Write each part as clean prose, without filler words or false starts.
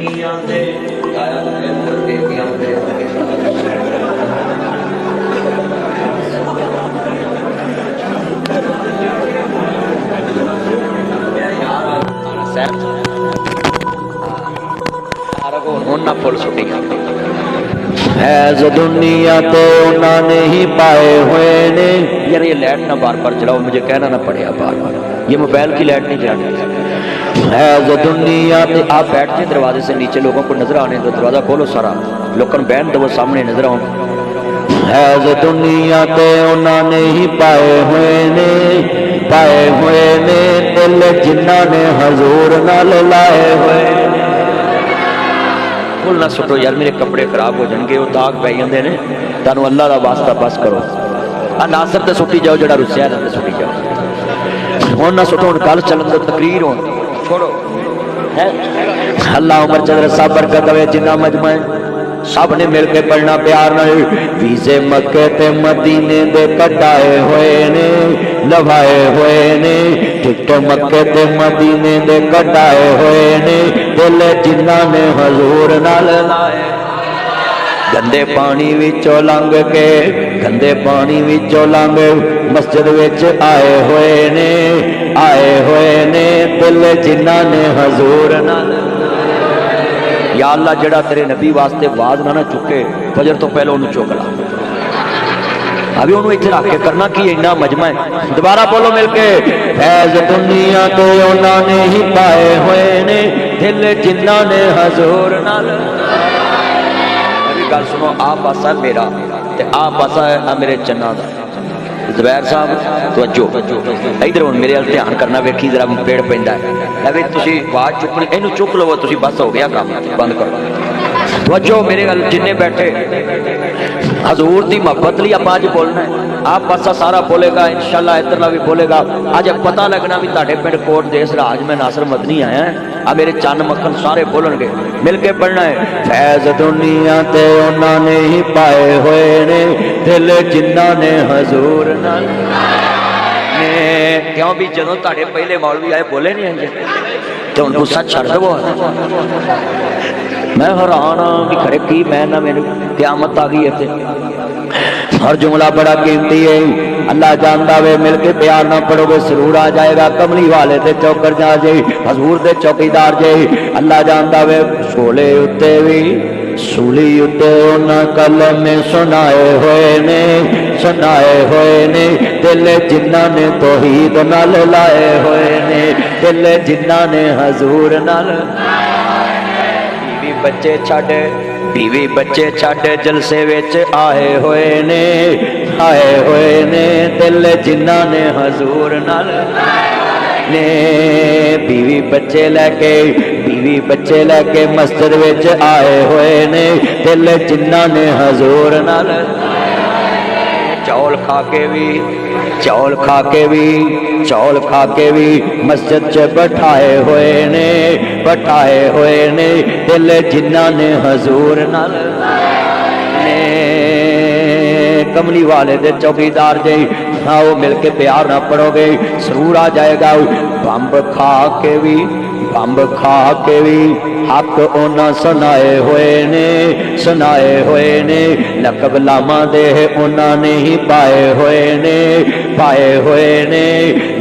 दुनिया दे गाया है मुर्तियां दे ना फुल सुटी फैज दुनिया तो उन्होंने ही पाए हुए ने। यार ये लाइट ना बार बार चलाओ, मुझे कहना ना पड़ेगा बार बार, ये मोबाइल की लाइट नहीं चलानी। फैज दुनिया ते आप बैठ के दरवाजे से नीचे लोगों को नजर आने दो, दरवाजा खोलो सारा, लोगों को बहन दो, वो सामने नजर आओ। फैज दुनिया ते उन्होंने ही पाए हुए ने, पाए हुए ने दिल जिन्हों ने हजूर नाल लाए हुए। फुल ना सुटो यार, मेरे कपड़े खराब हो जाएंगे, वो दाग पै जाते हैं। तुहानू अल्लाह का वास्ता बस करो, आ नासर ते सुटी जाओ, जड़ा रुसिया ते सुटी जाओ। हुण ना सुटो, हुण कल चलन दो, तकरीर हो छोड़ो है। अल्लाह उमर चंद्र साहब बरकत दवे, जिन्ना मजमा है सब ने मिल के पढ़ना प्यार नाल। वीजे मक्के ते मदीने दे कटाए हुए ने, लवाए हुए ने, टिकट मक्के ते मदीने दे कटाए हुए ने, दिल जिन्ना ने हजूर नाल लाए। गंदे पानी विचों लंघ के, गंदे पानी विचों लंघ मस्जिद विच आए हुए ने, आए हुए ने, दिल जिन्ना ने हजूर नाल। या अल्लाह जड़ा तेरे नबी वास्ते आवाज ना चुके, फजर तो पहले उन्होंने चुक ला, अभी उन्होंने इतने रख के करना की इन्ना मजमा है। दोबारा बोलो मिलके, फैज दुनिया तो उन्होंने ही पाए हुए ने, दिल जिन्ना ने हजूर नाल। अभी गल सुनो, आ पासा मेरा ते आ पासा है मेरे चन्ना दा। जुबैर साहब तवज्जो, इधर हुण मेरे वाल ध्यान करना, वेखी जरा पेड़ पैंदा है, अभी तुसीं आवाज चुकनी, इनू चुक लवो तुसीं, बस हो गया काम, बंद करो। तवज्जो मेरे वाल जिन्ने बैठे, हजूर की मोहब्बत लिए आप अज बोलना है। आप पासा सारा बोलेगा इंशाअल्लाह, इधरला भी बोलेगा। अज पता लगना भी तुहाडे पिंड कोट देस राज मैं नासर मदनी आया, आ मेरे चन्न मक्खन सारे बोलणगे, मिल के पढ़ना है। फैज दुनिया ते उन्होंने ही पाए हुए ने, दिल जिन्ना ने हजूर नाल। क्यों भी जदों तुहाडे पहले मौलवी आए बोले नहीं आए, तो हुण गुस्सा छड़ दवो। मैं हैरान हाँ भी खरे की मैं ना, मेरी क्यामत आ गई इत्थे। हर जुमला बड़ा कीमती है, अल्लाह जानता वे, मिल के प्यार ना पढ़ोगे सरूर आ जाएगा। कमली वाले ते चौकर जा जे, हजूर दे चौकीदार जे, अल्लाह जानता वे। सोले उत्ते भी सूली उत्ते उन्हां कलमे सुनाए हुए ने, सुनाए हुए ने, दिल जिन्ना ने तौहीद नाल लाए हुए ने, दिल जिन्ना ने हजूर नाल। बीवी बच्चे छड़, बीवी बच्चे छड़ जलसे विच आए हुए ने, आए हुए ने, दिल जिन्ना ने हजूर नाल ने। बीवी बच्चे लैके, बीवी बच्चे लैके मस्जिद विच आए हुए ने, दिल जिन्ना ने हजूर नाल। चौल खा के भी, चौल खा के भी, चौल खा के भी मस्जिद च बैठाए हुए ने, बैठाए हुए ने, दिल जिन्ना ने हजूर नाल ने। कमली वाले दे चौकीदार जे, हाँ वो मिल के प्यार ना पढ़ोगे जरूर आ जाएगा। बंब खा के भी, बंब खा के भी हक उन्हां सुनाए हुए ने, सुनाए हुए ने, लकब लामा दे उन्हां ने ही पाए हुए ने, पाए हुए ने।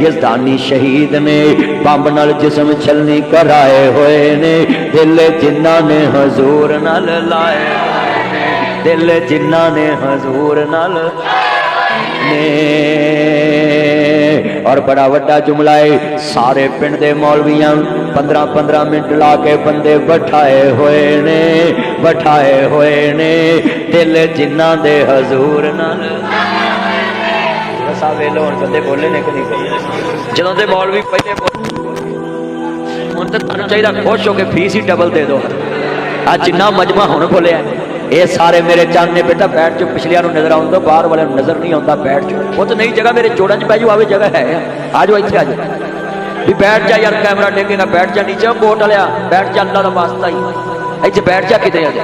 यज़दानी शहीद ने बंब नाल जिस्म छलनी कराए हुए ने, दिल जिन्ना ने हजूर नाल लाए, दिल जिन्ना ने हजूर नाल ने। और बड़ा वड्डा जुमला है, सारे पिंड दे मौलवियां 15-15 मिनट ला के बंदे बैठाए हुए ने, बैठाए हुए ने, दिल जिन्ना दे हजूर नाल। वेलो हुण बंदे बोले ने कि नहीं बोले, जदों दे मौलवी पहले हुण तां तुहानूं चाहीदा खुश हो के फीस ही डबल दे दो। अज जिन्ना मजमा हुण बोलिया, ये सारे मेरे चंद ने, बेटा बैठ जाओ, पिछलियां नूं नजर आउंदा, बाहर वाले नूं नजर नहीं आउंदा, बैठ जाओ। वो तो नहीं जगह मेरे जोड़ां च पै जाओ, आवे जगह है, आ जाओ इत्थे आ जाओ भी बैठ जा यार, कैमरा टेकेगा, बैठ जा नीचे बोट वालिया, बैठ जा, अल्लाह दा वास्ता ही इत्थे बैठ जा किते आ जा,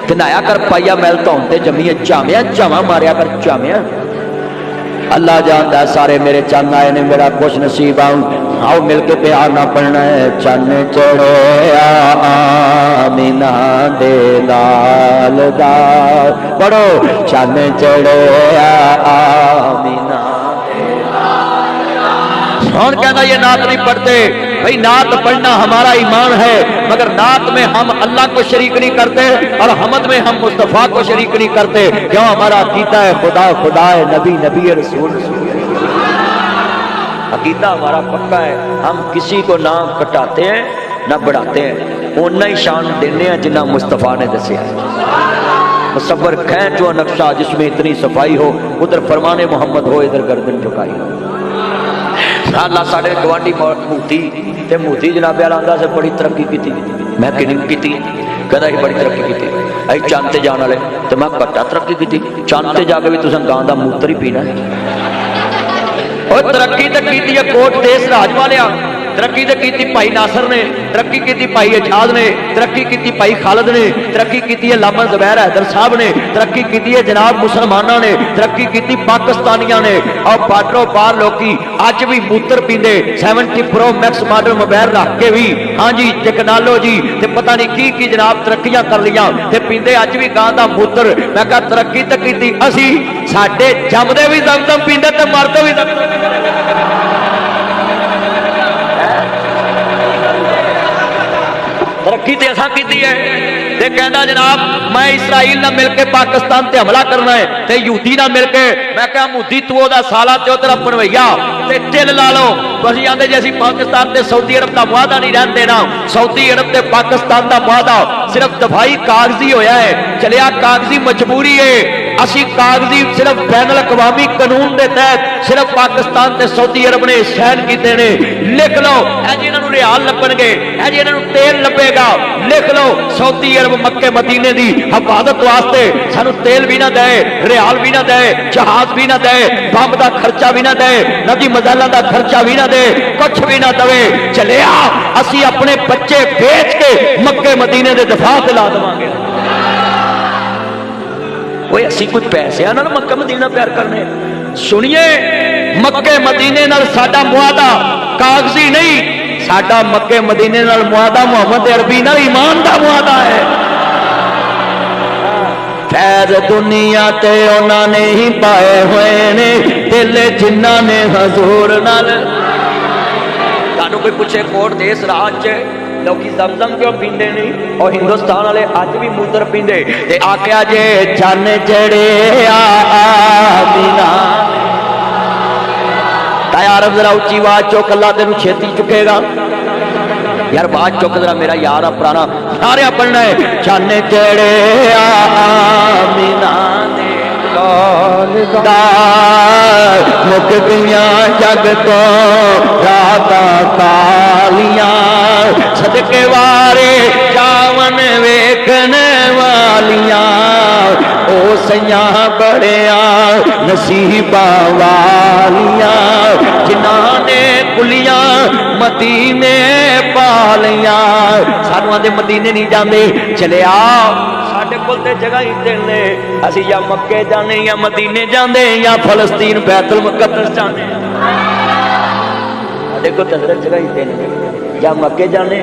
ते नहाया कर, पाइया मैल धौन ते जम्मीए, झामिया झावा मारिया कर, झामिया। अल्लाह जानदा सारे मेरे चंद आए ने, मेरा खुश नसीब आऊं, आओ मिल के प्यार ना पढ़ना है। चन्न चढ़े दे लाल दा पढ़ो चन चढ़िया आमीना कौन कहता ये नात नहीं पढ़ते भाई नात पढ़ना हमारा ईमान है मगर नात में हम अल्लाह को शरीक नहीं करते और हमद में हम मुस्तफ़ा को शरीक नहीं करते क्यों हमारा अकीदा है खुदा खुदा है नबी नबी है रसूल रसूल अकीदा हमारा पक्का है हम किसी को ना घटाते हैं ना बढ़ाते हैं उन्ना ही शान देने हैं जिन्ना मुस्तफ़ा ने दसिया मुसव्वर खैच व नक्शा जिसमें इतनी सफाई हो उधर फरमाने मोहम्मद हो इधर गर्दन झुकाई हो अल्लाह साढ़े गवांढी मूती जनाबे वाला आंदा से बड़ी तरक्की की मैं किन्नी की कहता बड़ी तरक्की की अं चंद से जाने वाले तो मैं घट्टा तरक्की की चंद से जाके भी तुम गां का मूत्र ही पीना और तरक्की तो की है कोट देश राज वालिया तरक्की तो की भाई नासर ने तरक्की की भाई एजाज ने तरक्की की भाई खालिद ने तरक्की की है लामा ज़ुबैर हैदर साहब ने तरक्की की है जनाब मुसलमाना ने तरक्की की पाकिस्तानिया ने और बार्डरों पार लोकी अज भी मूत्र पींदे 70 प्रो मैक्स मॉडल मोबाइल रख के भी हाँ जी टेक्नोलॉजी ते पता नहीं की जनाब तरक्कियां कर लिया ते पींदे अज भी गां दा मूत्र मैं कहा तरक्की तो की असी साडे जमदे भी दमदम पींदे ते मरदे भी दमदम तरक्की तो असा की है ते कहना जनाब मैं इसराइल ना मिलके पाकिस्तान ते हमला करना है ते यूदी ना मिलके मैं क्या मुदी तू ओदा साला ते तेरा बनवैया ते दिल ला लो असं आते जी असं पाकिस्तान ते सऊदी अरब का मुआदा नहीं रहन देना सऊदी अरब ते पाकिस्तान का मुआदा सिर्फ दफाई कागजी होया है चलिया कागजी मजबूरी है असी कागजी सिर्फ बैन अवी कानून के तहत सिर्फ पाकिस्तान ते सऊदी अरब ने साइन किए ने लिख लो जी इन्होंने रियाल लभणगे जी इन्होंने तेल लभेगा लिख लो सऊदी अरब मक्के मदीने की हिफाजत वास्ते सानू तेल भी ना दे रियाल भी ना दे जहाज भी ना दे बंब का खर्चा भी ना दे नदी मजाला का खर्चा भी ना दे कुछ भी ना दे चलिया असी अपने बच्चे बेच के मक्के मदीने के दफा से ला देवांगे असी कोई पैसे मक्का मदीना प्यार करने सुनिए मक्के मदीने नाल साडा मुआदा कागजी नहीं साडा मक्के मदीने नाल मुआदा मुहम्मद अरबी नाल ईमान दा मुआदा है फैज दुनिया ते उन्होंने ही पाए हुए ने दिल जिन्ना ने हजूर नाल तानू कोई पूछे कोट देश राज लोग जमजम क्यों पींदे नहीं और हिंदुस्तान वाले अज भी मूत्र पींदे ते आख्या जे चन चढ़े आमीना यार जरा उच्ची आवाज चुक अल्लाह तेन छेती चुकेगा यार आवाज चुक जरा मेरा यार आ पुराना सारे पढ़ना है चन चढ़े आमीना मुक गया जग तो रात कालियां सदके वारे चावन वेखन वालियां ओ सैया बड़िया नसीबा वालियां जिन्हां ने कुलियां मदीने पालियां सानू आंदे मदीने नहीं जाते चले आ साडे कोल ते जगह ही दिल ने असी या मक्के जाने या मदीने जाते या फलस्तीन बैतुल मुकद्दस जाने देखो तजरत जगह ही दिल ने या मक्के जाने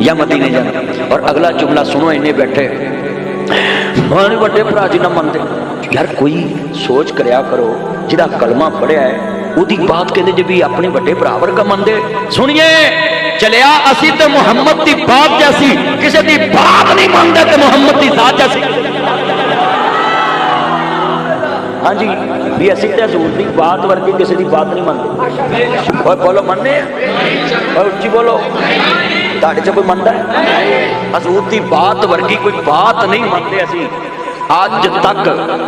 या मदीने जाने और अगला जुमला सुनो इन्हें बैठे बड़े भरा जी ना मनते यार कोई सोच करया करो जिहदा कलमा पढ़िया है उदी बात कहते जे भी अपने बड़े भरा वर्गा मनते सुनिए चलिया असी तो मुहम्मद की बात जैसी किसी की बात नहीं मानते तो मुहम्मद की जात जैसी हाँ जी भी असी तो हजूर की बात वर्गी किसी की बात नहीं मानते और बोलो मनने और उच्ची बोलो तुहाडे च कोई मनदा है हजूर की बात वर्गी कोई बात नहीं मानते असी आज तक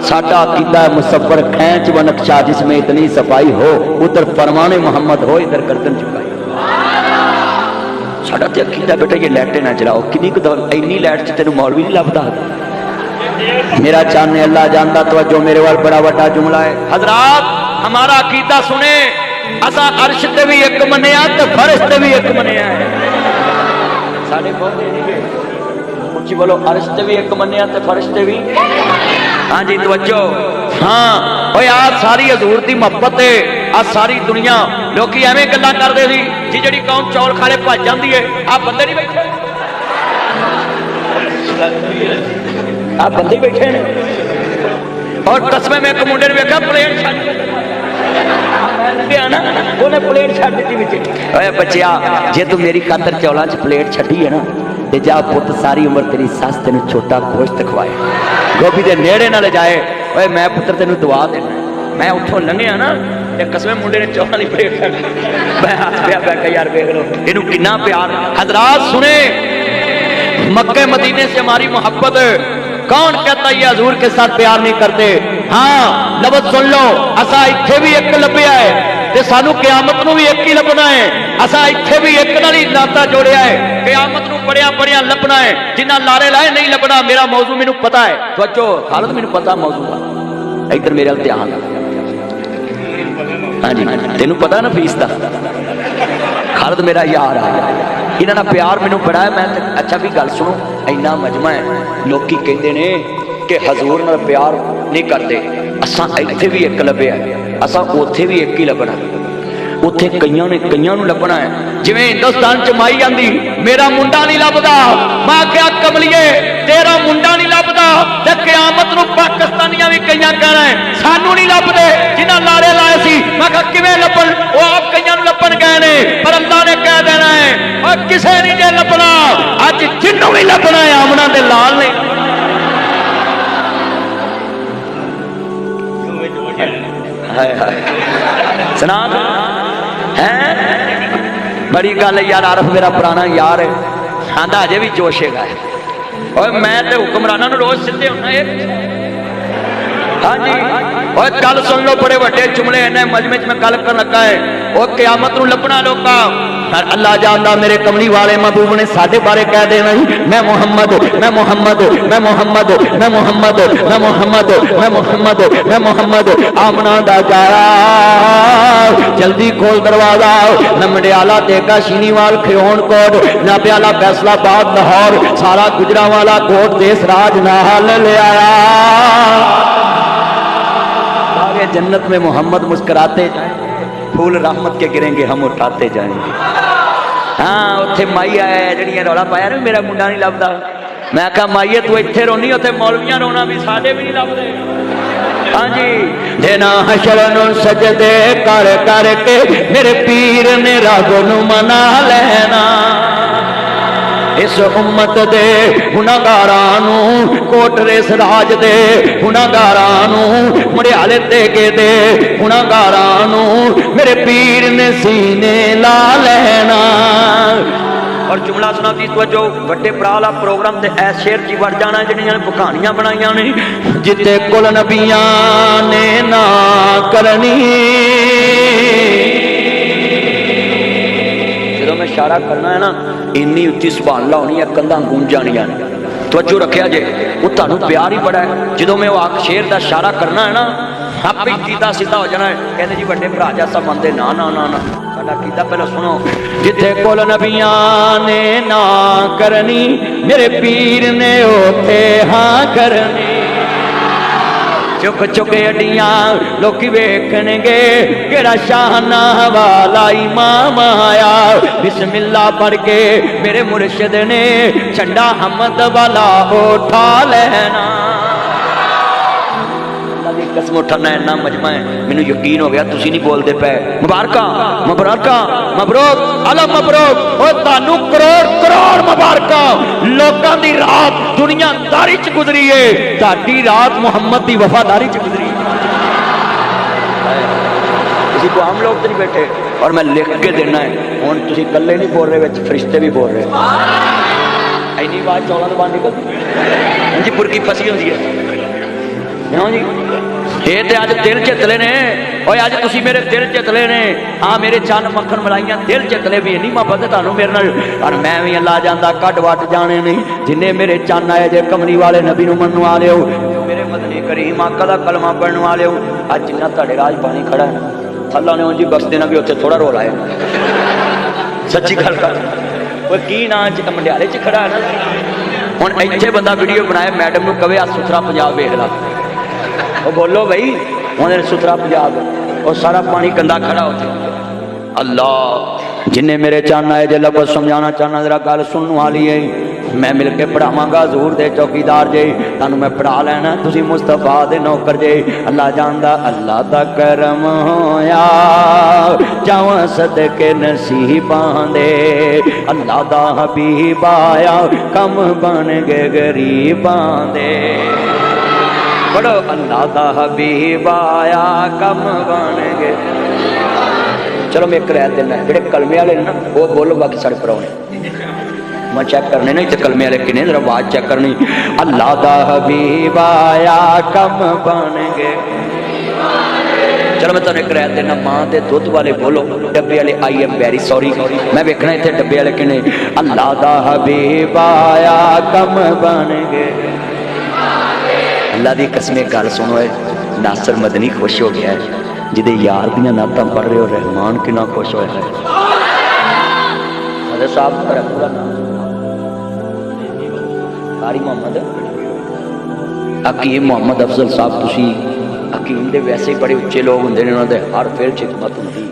साडा अकीदा मुसव्वर खैंच व नक्शा जिसमें इतनी सफाई हो उधर फरमाने मोहम्मद हो इधर गर्दन झुकाई साडा ते अकीदा बेटा ये लाइटें ना चलाओ किन्नी इन्नी लाइट च तेनू मौलवी नहीं लभदा मेरा चाहने अल्लाह जानता तवज्जो मेरे वाल बड़ा बड़ा जुमला है हजरात हमारा अकीदा सुने असा अर्श ते भी एक मनिया ते फर्श ते भी एक मनिया है साडे पौधे नहीं उच्ची बोलो अर्श ते भी एक मनिया ते फर्श ते भी हाँ जी तवज्जो हाँ ओए आ सारी हजूर दी मोहब्बत है आ सारी दुनिया लोग एवं गल्लां करदे सी जी जिहड़ी कौम चौल खाले भज जांदी है आ बंदे नहीं बैठे आ बंदे बैठे ने और कसम मैं एक मुंडे ने वेखा प्लेट छड्ड गया ना उन्हें प्लेट छड्ड दी विच। ओए बच्चिया जे तू मेरी खातर चौलां च प्लेट छड्डी है ना ते जा पुत सारी उम्र तेरी सस तेन छोटा गोश्त खवाए गोभी दे नेड़े ना ले जाए। ओए मैं पुत्र तेन दुआ देना मैं उठों लंघिया ना ते कसम मुंडे ने चौलां दी प्लेट छड्ड मैं हस पिया बैठा यार वेख लो इनू कितना प्यार। हजरात सुने मक्के मदीने से हमारी मोहब्बत कौन कहता ये हजूर के साथ प्यार नहीं करते। हाँ लफ्ज़ सुन लो असा इत्थे भी एक लभ्या है ते सानू क़यामत नू भी एक ही लभना है। असा इत्थे भी एक नाल ही नाता जोड़िया है क़यामत नू बड़िया बड़िया लभना है जिन्ना लारे लाए नहीं लभना। मेरा मौजू मैनू पता है सोचो खालिद मैनू पता मौजू का इधर मेरे अल ध्यान। हाँ जी तेनू पता ना फीस का खालिद मेरा यार आ इन्होंने प्यार मैनू बड़ा है। मैं अच्छा भी गल सुनो इन्ना मजमा है लोग कहते ने कि हजूर नाल प्यार नहीं करते असा इत्थे भी एक लभ्या है असा उत्थे भी एक ही लभना उत्थे कईयां ने कईयां नूं लभना है। जिवें हिंदुस्तान च माई आंदी मेरा मुंडा नहीं लभदा मैं क्या कमलिए तेरा मुंडा नहीं लभदा ते क़यामत नूं पाकिस्तानियां भी कईयां कहना है सानू नहीं लभदे जिन्हां लारे लाए सी। मैं कहा किवें लभण ओ आप कईयां नूं लभण गए ने पर अल्लाह ने कह देना है और किसे नहीं जे लभना अज जिन्नू भी लभना है आमना दे लाल ने। हाय हाय सुना है बड़ी गल यार आरफ मेरा पुराना यार है आंदा अजे भी जोशेगा और मैं तो हुक्मराना रोज सीधे होना। हाँ जी और गल सुन लो बड़े बड़े जुमले इन्हें मजमे च मैं गल कर लगा है और क़यामत नूं लभना लोका अल्लाह जानदा मेरे कमली वाले महबूब ने साडे बारे कह देना ही मैं मुहम्मद मैं मुहम्मद मैं मुहम्मद मैं मुहम्मद मैं मुहम्मद मैं मुहम्मद मैं मुहम्मद आमना दा गाया जल्दी खोल दरवाजा मैं मंडियाला देगा शीनीवाल खिरोन कोट नाप्याला फैसलाबाद लाहौर सारा गुजरांवाला कोट देश राज नाल ले आया। जन्नत में मोहम्मद मुस्कुराते फूल रहमत के गिरेंगे हम उठाते जाएंगे। हाँ उत्थे माई आया जड़ियां रौला पाया ना मेरा मुंडा नहीं लभदा मैं कहा माईए तू इत्थे रोनी उत्थे मौलवियां रोना भी साडे भी नहीं लभदे। हाँ जी देना हशर नूं सजदे कर करके मेरे पीर ने रब नूं मना लेना इस उम्मत दे गुनाहगारां नूं कोटरे सराज दे गुनाहगारां नूं मड़ियाले तेगे दे गुनाहगारां नूं मेरे पीर ने सीने ला लेना। और जुमला सुना दी तो जो बड़े भरा प्रोग्राम ते ऐ शेर जी बढ़ जाना जिहड़ियां कहानियां बनाइयां ने जिते कुल नबियां ने ना करनी जो मैं इशारा करना है ना इन्नी उच्ची सुभान अल्लाह होनी है कंधा गूंज जानियां ने तवज्जो रखिया जे वो तुहानू प्यार ही बड़ा है जो मैं वो शेर का इशारा करना है ना आपे कीता सीधा हो जाना है कहते जी बड़े भरा जैसा मनते ना ना ना ना साडा कीता पहले सुनो जिथे कुल नबियां ने ना करनी मेरे पीर ने ओथे हाँ करनी चुक चुक अड्डियां लोकी वेखणगे केड़ा शाहना वाला इमाम आया बिस्मिल्लाह पढ़ के मेरे मुर्शिद ने झंडा हमद वाला उठा लेना। कसम उठाना इन्ना मजमा है मैनू यकीन हो गया तुसी नहीं बोलते पे मुबारका मुबारका मबरूक अला मबरूक और तानू करोड़ करोड़ मुबारका लोकां दी रात दुनियादारी च गुजरी है ताडी रात मुहम्मद दी वफादारी च गुजरी किसी को हम लोग तो नहीं बैठे और मैं लिख के देना है हुण तुसी कल्ले नहीं बोल रहे विच फरिश्ते भी बोल रहे इन्नी आवाज चौलां तो बाहर निकलदी जी पुरकी फसी होंदी है जी ये तो अज दिल चितले ने और अज तुसी मेरे दिल चितले ने हाँ मेरे चन मक्खन मलाइया दिल चितले भी इन्नी मोहब्बत तुहानू मेरे नाल और मैं भी अल्लाह जांदा कट वट जाने नहीं जिन्ने मेरे चन आए जे कमली वाले नबी नूं मनण वाले हो मेरे मदनी करीम आका दा कलमा पढ़न वाले हो अज जिन्ना तुहाडे राज पानी खड़ा है अल्लाह ने उंजी बस देना भी उत्थे थोड़ा रोल आए सच्ची गल कर की ना मंडियाले च खड़ा है ना हुण इत्थे बंदा वीडियो बनाए मैडम नूं कहे आ सुथरा पंजाब वेख ला वो बोलो भाई उन्हें सुथरा पंजाब और सारा पानी गंदा खड़ा होता अल्लाह जिन्हें मेरे चाहना है जे लफ्ज़ समझाना चाहना जरा गल सुनने वाली है मैं मिल के पढ़ावांगा हजूर दे चौकीदार जे तुहानू मैं पढ़ा लेना तुसी मुस्तफा दे नौकर जे अल्लाह जानदा अल्लाह दा करम होया जावां सदके नसीबां दे अल्लाह दा हबीब आया कम बन गए गरीबां दे पढ़ो अल्लाह दा हबीब आया कम बन गए। चलो मैं एक रह देना जेडे कलमे वाले ना वो बोलो बाकी साढ़े परौने मैं चेक करने ना इतने कलमे वाले किने जरा आवाज चेक करनी अल्लाह दा हबीब आया कम बन गए। चलो मैं तुम एक रह देना मां के दुध वाले बोलो डब्बे वाले आई एम वेरी सॉरी मैं वेखना इतने डब्बे वाले किने अल्लाह दा हबीब आया कम बन गए। अल्लाह दी कसमें गल सुनो है नासर मदनी खुश हो गया है जिदे यार दियां नातां पढ़ रहे हो रहमान कितना खुश होया है। साहब तेरा पूरा नाम कारी मोहम्मद हकीम मोहम्मद अफजल साहब तुसी हकीम दे वैसे ही बड़े उच्चे लोग होंदे ने उन्हां दे हर फेर खिदमत हुंदी।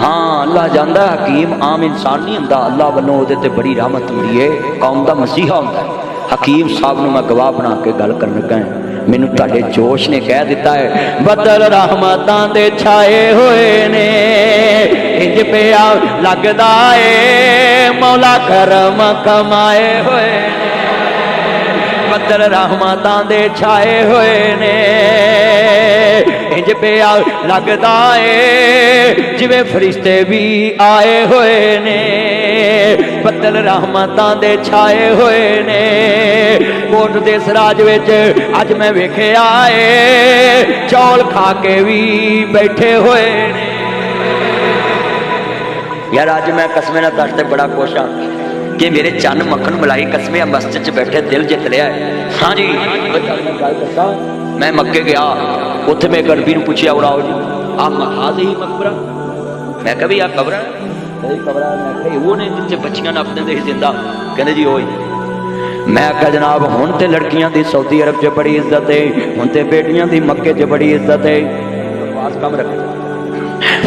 हाँ अल्लाह जानदा हकीम आम इंसान नहीं हुंदा अल्लाह वल्लों ओहदे ते बड़ी रहमत हुंदी है कौम दा मसीहा हुंदा है। हकीम साहब नूं मैं गवाह बना के गल करन लगा मैनू तुहाडे जोश ने कह दिता है बदल रहमतां दे छाए होए ने इंज पिया लगदा ए मौला करम कमाए होए बदल रहमतां दे छाए होए ने इंज पिया लगदा ए जिवें फरिश्ते भी आए होए ने बदल रहमतां दे छाए होए ने कोट दे सराज विच अज मैं वेखिया ए चौल खा के भी बैठे होए ने। यार अज मैं कसमे नाल दस ते बड़ा खुश हाँ कि मेरे चन्न मक्खन मलाई कसमे मस्जिद च बैठे दिल जित लिया है। हाँ जी मैं मक्के गया उत्थे मैं गड़बी नूं पुछया उड़ाओ जी आप हाज ही मकबरा मैं कहा भी आ कबर कबर मैं वो ने जिथे बच्चियां नप देंदे सी जिंदा कहंदे जी ओही मैं आख्या जनाब हुण ते लड़कियां दी सऊदी अरब च बड़ी इज्जत है हुण ते बेटियां दी मक्के च बड़ी इज्जत है कम रख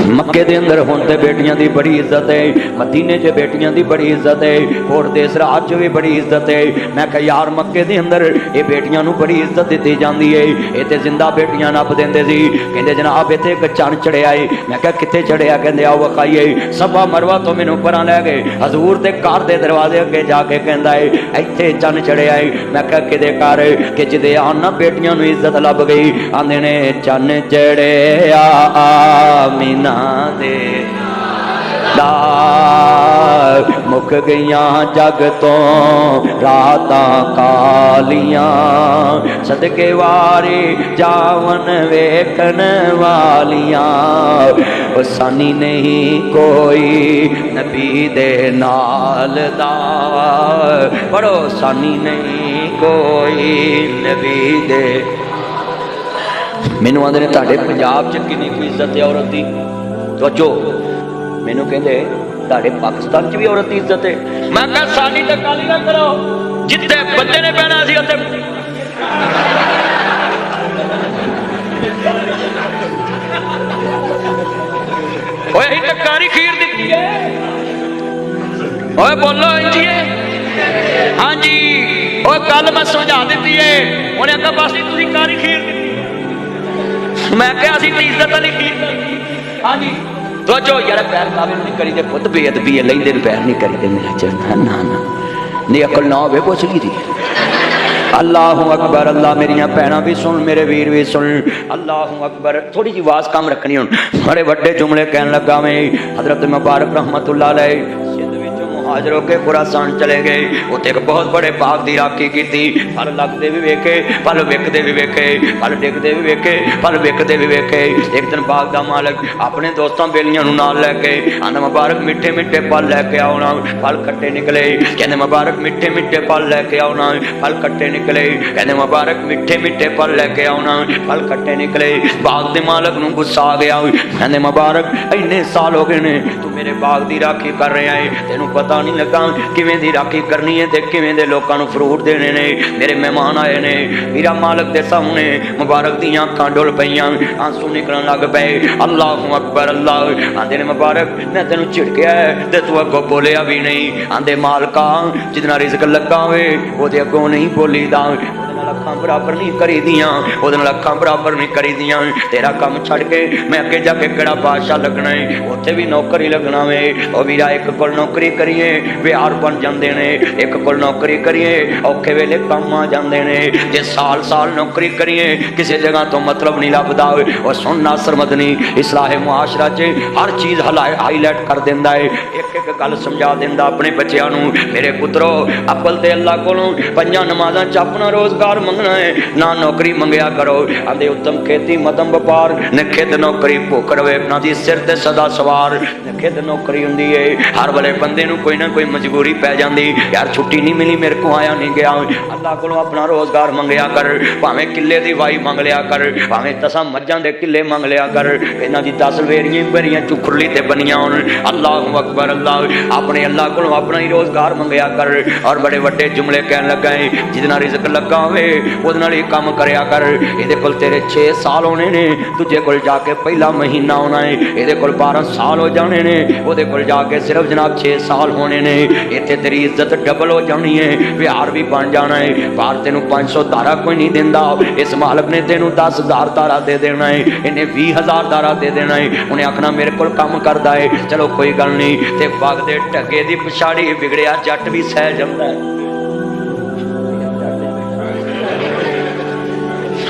मक्के दे अंदर हुण ते बेटियां दी बड़ी इज्जत है मदीने च बेटियां दी बड़ी इज्जत है कोट दे सराज च भी बड़ी इज्जत है। मैं कहा यार मक्के दे अंदर ये बेटियां नूं बड़ी इज्जत दी जांदी है ये ते जिंदा बेटियां नप देंदे सी कहंदे जनाब इत्थे एक चन्न चढ़िया है। मैं कहा कित्थे चढ़िया कहंदे आओ विखाईए सफा मरवा तो मैनूं परां लै गए हजूर दे घर दे दरवाजे अगे जाके कहंदा है इत्थे चन्न चढ़िया है। मैं कहा किदे घर कि जिदे आना बेटियां नूं इज्जत लभ गई आंदे ने चन्न चढ़िया आमीना दे मुक गईयां जग तो रातां कालियां सदके वारी जावन वेखन वालियां सानी नहीं कोई नबी दे नाल दा बड़ो सानी नहीं कोई नबी दे। मैनू आंदे ने तुहाडे पंजाब च किन्नी कोई इज्जत है औरत दी तो मैनू कहंदे तुहाडे पाकिस्तान च भी औरत की इज्जत है। मैं कहा साडी ते गाली ना करो जिथे बंदे ने बहना सी उत्थे ओए ही टकारी खीर दित्ती है ओए बोलो इंजी हाँ जी ओए कल मैं समझा दी है उन्हें आखा बस नहीं तुसीं कारी खीर दी मैं क्या इज्जत वाली खीर हाँ जी तो जो यार पैर काबिल नहीं करी दे खुद बेअदबी है लेंदे पैर नहीं करी दे मेरा चलना ना ना नहीं अकल ना होवे पुछ ली दी। अल्लाहु अकबर अल्लाह मेरिया भैन भी सुन मेरे वीर भी सुन अल्लाहु अकबर। थोड़ी जी आवाज कम रखनी हुण बड़े वड्डे जुमले कहन लगा मैं हजरत मुबारक रहमतुल्लाह अलैह हाजिर होके खुरासान चले गए उत्थे एक बहुत बड़े बाग की राखी की फल लगते भी वेखे फल विकते भी वेखे फल डिगते भी वेखे फल विकते भी वेखे। एक दिन बाग का मालक अपने दोस्तों बेलियां नाल लैके आंदा मुबारक मिठे मिठे फल लैके आना फल खट्टे निकले कहते मुबारक मिठे मिठे फल लैके आना फल खट्टे निकले कहते मुबारक मिठे मिठे फल लैके आना फल खट्टे निकले। बाग के मालक नूं गुस्सा आ गया कहते मुबारक इन्ने साल हो गए ने तू मेरे बाग की राखी कर रहा है तेनों पता नहीं लगा किवें दी राखी करनी है ते किवें दे लोकां नूं फ्रूट देने ने। मेरे मेहमान आए ने मीरा मालक दे सामने मुबारक दी अखां डुल पईयां आंसू निकलन लग पे। अल्लाहु अकबर अल्लाह आंदे ने मुबारक मैं तेनू झिड़किया है ते तू अगों बोलिया भी नहीं। आंदे मालका जितना रिज़्क लगा होवे ओहदे अगों नहीं बोलीदा अखां बराबर नहीं करी दियां ओहदे नाल अखां बराबर नहीं करी दियां। तेरा काम छड़ के मैं अगे जाके किहड़ा बादशाह लगना है उत्थे भी नौकरी लगना वे। ओ वीरा एक कोल नौकरी करिए बिहार बन जांदे ने एक कोल नौकरी करिए औखे वेले काम आ जांदे ने। जे साल साल नौकरी करिए किसी जगह तो मतलब नहीं लभदा। और सुन नासर मदनी इस्लाह मुआशरा च हर चीज़ हाईलाइट कर देंदा है एक एक गल समझा देंदा अपने बच्चों नूं। मेरे पुत्रो अव्वल ते अल्लाह कोलों पंजां नमाज़ां च अपना रोज़गार मंगना है ना नौकरी मंगया करो। आंदे उत्तम खेती मदम व्यापार निखित नौकरी भुख रवे ना दी सिर ते सदा सवार। निखित नौकरी हुंदी है हर वेले बंदे नूं कोई ना कोई मजबूरी पै जांदी यार छुट्टी नहीं मिली मेरे को आया नहीं गया। अल्लाह कोलों अपना रोज़गार मंगया कर भावें किले दी वाई मंग लिया कर भावें 10 मज्जां दे किले मंग लिया कर इन्हां दी 10 वेरियां चुखरली ते बनियां होण। अल्लाहु अकबर अल्लाह अपने अल्लाह कोलों अपना ही रोज़गार मंगया कर। और बड़े वड्डे जुमले कहन लगा है जितना रिज़्क लगा होवे ਉਹਦੇ ਨਾਲ ਹੀ ਕੰਮ ਕਰਿਆ ਕਰ। ਇਹਦੇ ਕੋਲ ਤੇਰੇ 6 ਸਾਲ ਹੋਣੇ ਨੇ ਦੂਜੇ ਕੋਲ ਜਾ ਕੇ ਪਹਿਲਾ ਮਹੀਨਾ ਆਉਣਾ ਹੈ। ਇਹਦੇ ਕੋਲ 12 ਸਾਲ ਹੋ ਜਾਣੇ ਨੇ ਉਹਦੇ ਕੋਲ ਜਾ ਕੇ ਸਿਰਫ ਜਨਾਬ 6 ਸਾਲ ਹੋਣੇ ਨੇ। ਇੱਥੇ ਤੇਰੀ ਇੱਜ਼ਤ ਡਬਲ ਹੋ ਜਾਣੀ ਹੈ ਵਿਹਾਰ ਵੀ ਬਣ ਜਾਣਾ ਹੈ। ਬਾਹਰ ਤੈਨੂੰ 500 ਧਾਰਾ ਕੋਈ ਨਹੀਂ ਦਿੰਦਾ ਇਸ ਮਾਲਕ ਨੇ ਤੈਨੂੰ 10,000 ਧਾਰਾ ਦੇ ਦੇਣਾ ਹੈ ਇਹਨੇ 20,000 ਧਾਰਾ ਦੇ ਦੇਣਾ ਹੈ। ਉਹਨੇ ਆਖਣਾ ਮੇਰੇ ਕੋਲ ਕੰਮ ਕਰਦਾ ਹੈ ਚਲੋ ਕੋਈ ਗੱਲ ਨਹੀਂ ਤੇ ਬਾਗ ਦੇ ਢੱਗੇ ਦੀ ਪਛਾੜੀ ਵਿਗੜਿਆ ਜੱਟ ਵੀ ਸਹਿ ਜਾਂਦਾ ਹੈ।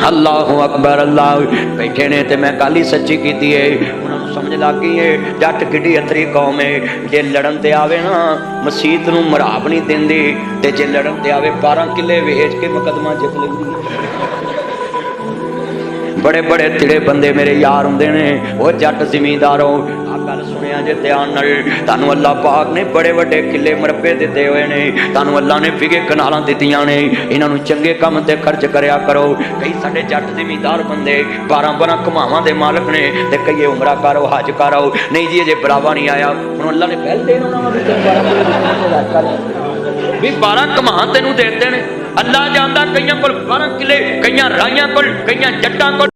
अल्लाहु अकबर अल्लाह बैठे ने ते मैं गल ही सच्ची की है उन्होंने समझ लग गई है जट किड्डी अतरी कौम है। जे लड़न ते आवे ना मसीत नूं मराब नहीं देंदी ते जे लड़न ते आवे 12 किले वेच के मुकदमा जित लैंदी है। बड़े बड़े तिड़े बंदे मेरे यार हुंदे ने वो जट जिमींदारों गल सुनिया जे ध्यान नाल तानू अल्लाह पाक ने बड़े वड्डे किले मरबे दिते हुए ने तानू अल्लाह ने विगे कनालां दित्तियां ने इन्हां नूं चंगे काम ते खर्च करया करो। कई साडे जट जिमींदार बंदे 12 घुमावां दे मालक ने ते कई उमरा करो हज करो नहीं जी अजे बुलावा नहीं आया हुण अल्लाह ने पहल देना भी 12 घुमा तेनू दे देने। अल्लाह जानदा कईयां कोल 12 किले कईयां राइयां कोल कईयां जट्टां कोल